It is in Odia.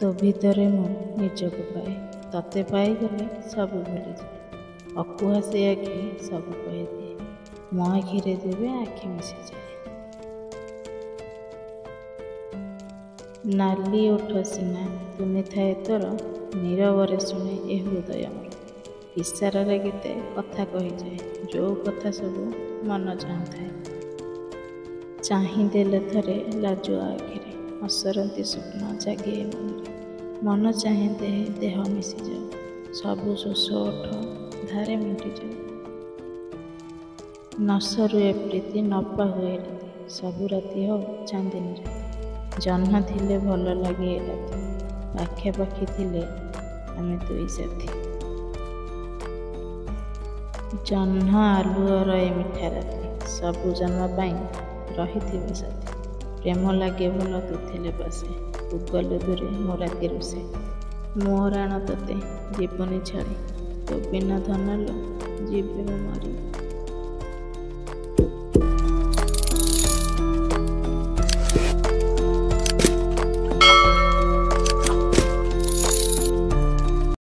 ତୋ ଭିତରେ ମୁଁ ନିଜକୁ ପାଏ, ତତେ ପାଇଗଲେ ସବୁ ଭୁଲିଯାଏ। ଅକୁହା ସେ ଆଖି ସବୁ କହିଦିଏ, ମୋ ଆଖିରେ ଯେବେ ଆଖି ମିଶିଯାଏ। ନାଲି ଓଠ ସିନା ତୁନି ଥାଏ ତୋର, ନୀରବରେ ଶୁଣେ ଏ ହୃଦୟ ମୋର। ଇଶାରାରେ କେତେ କଥା କହିଯାଏ, ଯୋଉ କଥା ସବୁ ମନ ଚାହୁଁଥାଏ। ଚାହିଁଦେଲେ ଥରେ ଲାଜୁଆ ଆଖିରେ, ଅସରନ୍ତି ସ୍ୱପ୍ନ ଜାଗେ ମନରେ। ମନ ଚାହେଁ ଦେହ ମିଶିଯାଉ, ସବୁ ଶୋଷ ଓଠ ଧାରେ ମିଟିଯାଉ। ନସରୁ ଏ ପ୍ରୀତି ନପା ହୁଏ ରାତି, ସବୁ ରାତି ହଉ ଚାନ୍ଦିନୀ ରାତି। ଜହ୍ନ ଥିଲେ ଭଲ ଲାଗେ ଏ ରାତି, ପାଖାପାଖି ଥିଲେ ଆମେ ଦୁଇ ସାଥୀ। ଜହ୍ନ ଆଲୁଅର ଏ ମିଠା ରାତି, ସବୁ ଜନ୍ମ ପାଇଁ ରହିଥିବ ସାଥୀ। ପ୍ରେମ ଲାଗେ ଭଲ ତୁ ଥିଲେ ପାଶେ, ତୁ ଗଲେ ଦୂରେ ମୋ ରାତି ରୁଷେ। ମୋ ରାଣ ତତେ ଯିବନି ଛାଡ଼ି, ତୋ ବିନା ଧନ ଲୋ ଯିବି ମୁଁ ମରି।